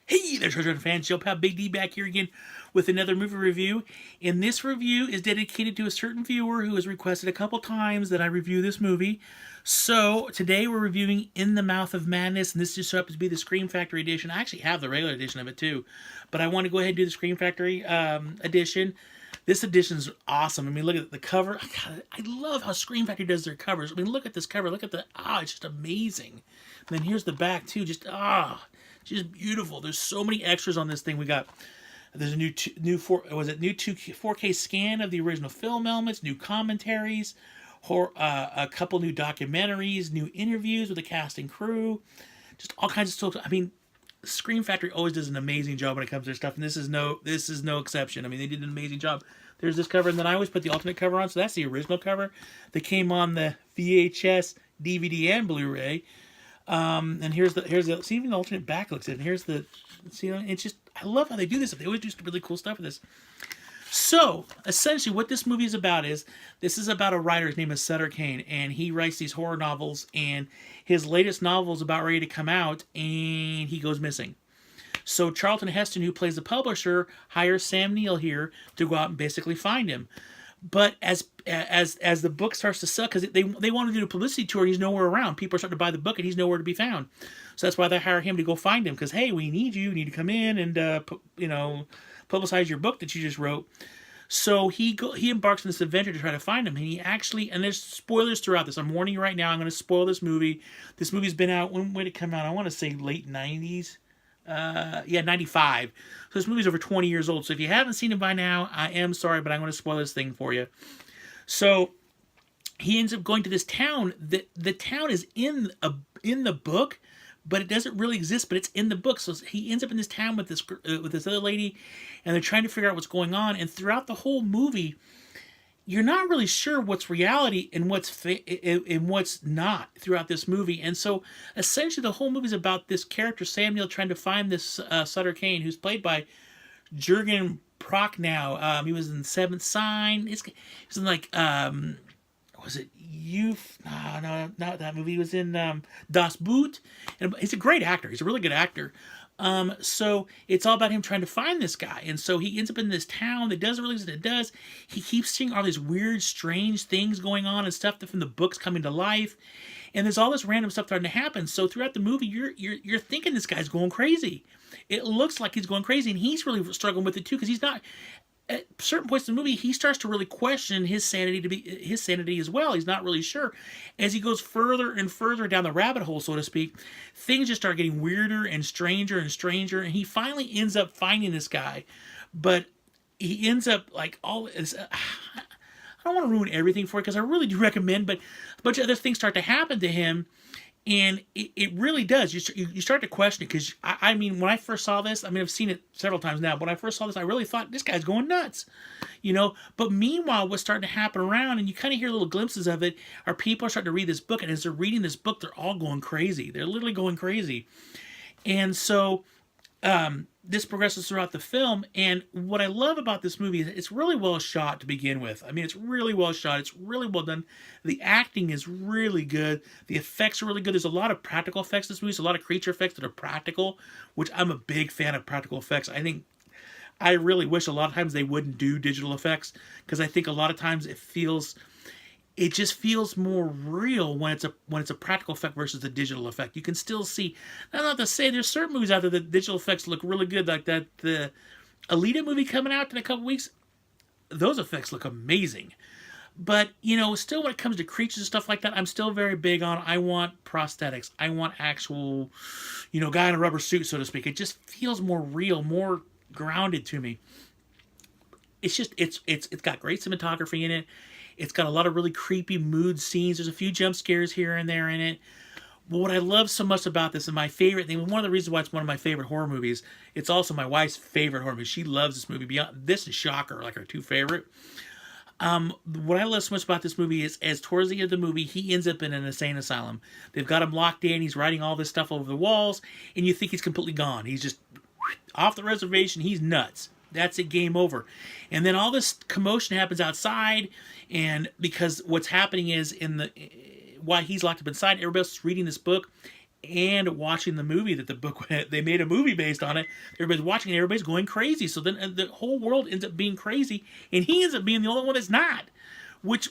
Hey there, Treasure Hunt fans. Joe Pal Big D back here again with another movie review. And this review is dedicated to a certain viewer who has requested a couple times that I review this movie. So today we're reviewing In the Mouth of Madness, and this just so happens to be the Scream Factory edition. I actually have the regular edition of it too, but I want to go ahead and do the Scream Factory edition. This edition is awesome. I mean, look at the cover. God, I love how Scream Factory does their covers. I mean, look at this cover. Look at it's just amazing. And then here's the back too. Just beautiful. There's so many extras on this thing. There's a new 4K scan of the original film elements, new commentaries, a couple new documentaries, new interviews with the cast and crew, just all kinds of stuff. I mean, Scream Factory always does an amazing job when it comes to their stuff, and this is no exception. I mean, they did an amazing job. There's this cover, and then I always put the alternate cover on, so that's the original cover that came on the VHS, DVD, and Blu-ray. And here's the see, even the alternate back looks at it. And here's the it's just, I love how they do this. They always do some really cool stuff with this. So essentially what this movie is about is this is about a writer. His name is Sutter Kane, and he writes these horror novels, and his latest novel is about ready to come out, and he goes missing. So Charlton Heston, who plays the publisher, hires Sam Neill here to go out and basically find him. But as the book starts to sell, because they want to do a publicity tour, and he's nowhere around. People are starting to buy the book, and he's nowhere to be found. So that's why they hire him to go find him. Because hey, we need you. You need to come in and publicize your book that you just wrote. So he embarks on this adventure to try to find him. And there's spoilers throughout this. I'm warning you right now. I'm going to spoil this movie. This movie's been out. When did it come out? I want to say late 90s. 95. So this movie's over 20 years old. So if you haven't seen it by now, I am sorry, but I'm going to spoil this thing for you. So he ends up going to this town. The town is in the book, but it doesn't really exist, but it's in the book. So he ends up in this town with this other lady, and they're trying to figure out what's going on. And throughout the whole movie, you're not really sure what's reality and what's not throughout this movie. And so essentially the whole movie is about this character, Sam Neill, trying to find this Sutter Kane, who's played by Jürgen Prochnow. He was in Seventh Sign. He was in was it Youth? No, not that movie. He was in Das Boot. And he's a great actor. He's a really good actor. So it's all about him trying to find this guy. And so he ends up in this town that doesn't really exist. It does. He keeps seeing all these weird, strange things going on and stuff from the books coming to life. And there's all this random stuff starting to happen. So throughout the movie, you're thinking this guy's going crazy. It looks like he's going crazy, and he's really struggling with it too, because he's not. At certain points in the movie, he starts to really question his sanity as well. He's not really sure. As he goes further and further down the rabbit hole, so to speak, things just start getting weirder and stranger, and he finally ends up finding this guy. But he ends up like all this. I don't want to ruin everything for it, because I really do recommend, but a bunch of other things start to happen to him. And it really does. You start to question it, because I mean, when I first saw this, I mean, I've seen it several times now, but when I first saw this, I really thought, this guy's going nuts, But meanwhile, what's starting to happen around, and you kind of hear little glimpses of it, are people are starting to read this book, and as they're reading this book, they're all going crazy. They're literally going crazy. And so this progresses throughout the film, and what I love about this movie is it's really well shot to begin with. I mean, it's really well shot. It's really well done. The acting is really good. The effects are really good. There's a lot of practical effects in this movie. There's a lot of creature effects that are practical, which I'm a big fan of practical effects. I really wish a lot of times they wouldn't do digital effects, because I think a lot of times it just feels more real when it's a practical effect versus a digital effect. You can still see. Now, not to say there's certain movies out there that digital effects look really good, like the Alita movie coming out in a couple weeks. Those effects look amazing. But still, when it comes to creatures and stuff like that, I'm still very big on. I want prosthetics. I want actual, guy in a rubber suit, so to speak. It just feels more real, more grounded to me. It's just it's got great cinematography in it. It's got a lot of really creepy mood scenes. There's a few jump scares here and there in it. But what I love so much about this, and my favorite thing, one of the reasons why it's one of my favorite horror movies, it's also my wife's favorite horror movie. She loves this movie. Beyond this and Shocker, like her two favorite. What I love so much about this movie is, as towards the end of the movie, he ends up in an insane asylum. They've got him locked in. He's writing all this stuff over the walls, and you think he's completely gone. He's just off the reservation. He's nuts. That's it, game over. And then all this commotion happens outside, and because what's happening is while he's locked up inside, everybody else is reading this book, and watching the movie that the book they made a movie based on it. Everybody's watching it, everybody's going crazy. So then the whole world ends up being crazy, and he ends up being the only one that's not, which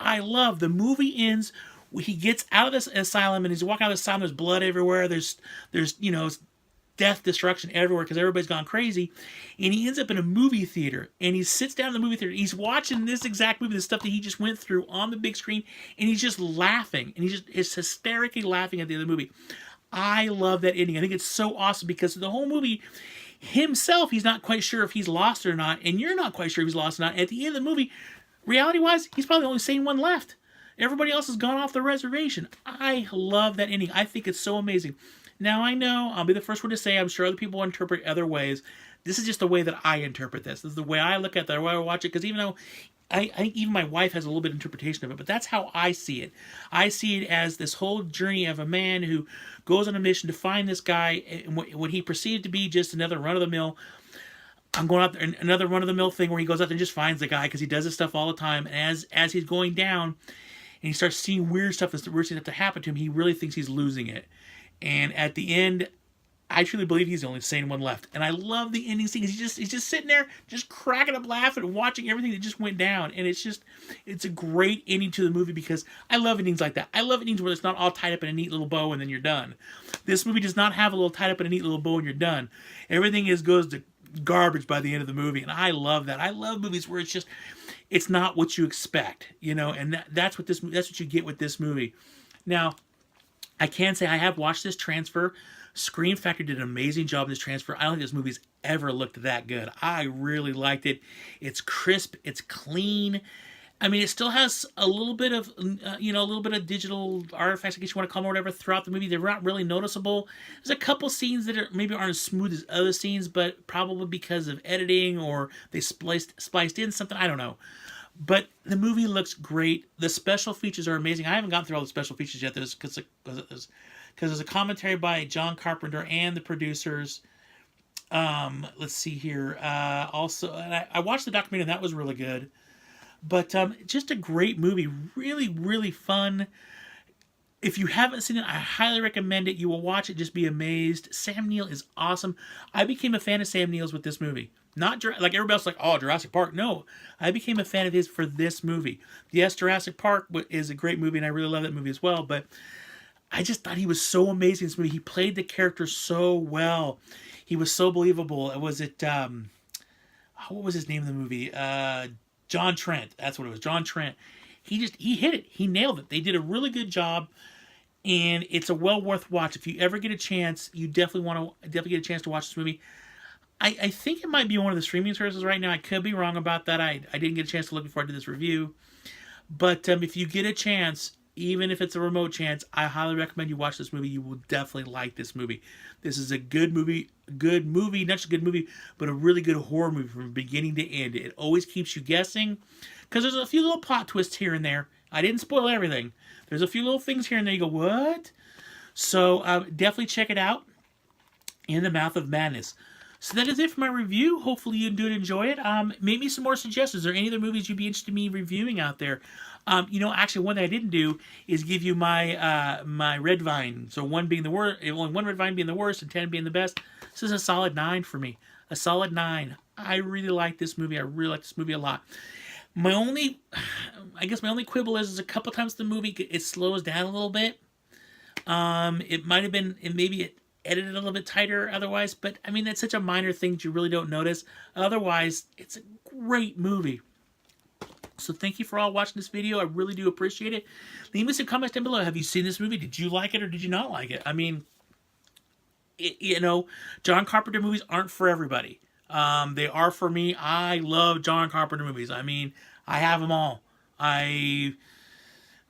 I love. The movie ends. He gets out of this asylum and he's walking out of the asylum. There's blood everywhere. There's death, destruction everywhere because everybody's gone crazy. And he ends up in a movie theater, and he sits down in the movie theater. He's watching this exact movie, the stuff that he just went through on the big screen, and he's just laughing, and is hysterically laughing at the other movie. I love that ending. I think it's so awesome because the whole movie himself, he's not quite sure if he's lost or not, and you're not quite sure if he's lost or not. At the end of the movie, reality-wise, he's probably the only sane one left. Everybody else has gone off the reservation. I love that ending. I think it's so amazing. Now, I know, I'll be the first one to say, I'm sure other people interpret other ways. This is just the way that I interpret this. This is the way I look at it, the way I watch it, because even though I think even my wife has a little bit of interpretation of it, but that's how I see it. I see it as this whole journey of a man who goes on a mission to find this guy, and what he perceived to be just another run-of-the-mill, I'm going out there, another run-of-the-mill thing where he goes out there and just finds the guy because he does this stuff all the time. And as he's going down, and he starts seeing weird stuff that's to happen to him, he really thinks he's losing it. And at the end, I truly believe he's the only sane one left. And I love the ending scene. He's just sitting there, just cracking up laughing and watching everything that just went down. And it's a great ending to the movie because I love endings like that. I love endings where it's not all tied up in a neat little bow and then you're done. This movie does not have a little tied up in a neat little bow and you're done. Everything goes to garbage by the end of the movie. And I love that. I love movies where it's not what you expect, and that's what you get with this movie. Now, I can say I have watched this transfer. Scream Factory did an amazing job in this transfer. I don't think this movie's ever looked that good. I really liked it. It's crisp. It's clean. I mean, it still has a little bit of, a little bit of digital artifacts, I guess you want to call them or whatever, throughout the movie. They're not really noticeable. There's a couple scenes that maybe aren't as smooth as other scenes, but probably because of editing or they spliced in something. I don't know. But the movie looks great. The special features are amazing. I haven't gone through all the special features yet. Because there's a commentary by John Carpenter and the producers. Let's see here. Also, and I watched the documentary, and that was really good. But just a great movie. Really, really fun. If you haven't seen it, I highly recommend it. You will watch it, just be amazed. Sam Neill is awesome. I became a fan of Sam Neill's with this movie. Not like everybody else, like, oh, Jurassic Park. No, I became a fan of his for this movie. Yes, Jurassic Park is a great movie, and I really love that movie as well. But I just thought he was so amazing in this movie. He played the character so well. He was so believable. Was it, what was his name in the movie? John Trent. That's what it was, John Trent. He hit it. He nailed it. They did a really good job, and it's a well worth watch. If you ever get a chance, you definitely get a chance to watch this movie. I think it might be one of the streaming services right now. I could be wrong about that. I didn't get a chance to look before I did this review. But if you get a chance, even if it's a remote chance, I highly recommend you watch this movie. You will definitely like this movie. This is a good movie, not just a good movie, but a really good horror movie from beginning to end. It always keeps you guessing, because there's a few little plot twists here and there. I didn't spoil everything. There's a few little things here and there. You go, what? So definitely check it out. In the Mouth of Madness. So that is it for my review. Hopefully you did enjoy it. Make me some more suggestions. Are there any other movies you'd be interested in me reviewing out there? Actually, one that I didn't do is give you my my red vine. So one being the worst, only one red vine being the worst, and 10 being the best. This is a solid 9 for me. A solid 9. I really like this movie. I really like this movie a lot. My only quibble is a couple times in the movie it slows down a little bit. It might have been, maybe it edited a little bit tighter otherwise, but I mean, that's such a minor thing that you really don't notice. Otherwise, it's a great movie. So thank you for all watching this video. I really do appreciate it. Leave me some comments down below. Have you seen this movie? Did you like it or did you not like it? I mean, John Carpenter movies aren't for everybody. They are for me. I love John Carpenter movies. I mean, I have them all. I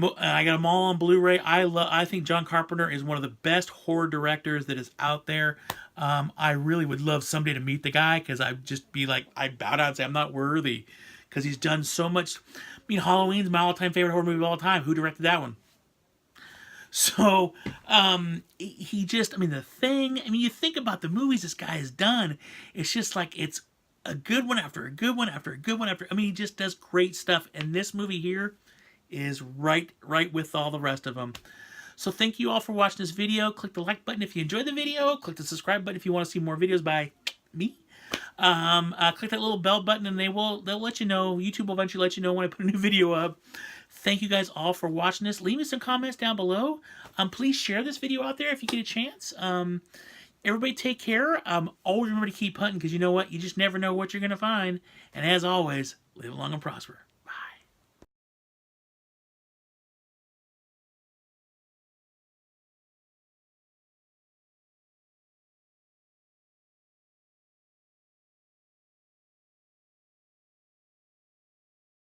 got them all on Blu-ray. I think John Carpenter is one of the best horror directors that is out there. I really would love someday to meet the guy, because I'd just be like, I'd bow down and say I'm not worthy, because he's done so much. I mean, Halloween's my all-time favorite horror movie of all time. Who directed that one? So, The Thing, you think about the movies this guy has done, it's just like, it's a good one after a good one after a good one after. He just does great stuff, and this movie here is right with all the rest of them. So thank you all for watching this video. Click the like button if you enjoyed the video. Click the subscribe button if you want to see more videos by me. Click that little bell button and they'll let you know. YouTube will eventually let you know when I put a new video up. Thank you guys all for watching this. Leave me some comments down below. Please share this video out there if you get a chance. Everybody take care. Always remember to keep hunting, because you know what? You just never know what you're going to find. And as always, live long and prosper.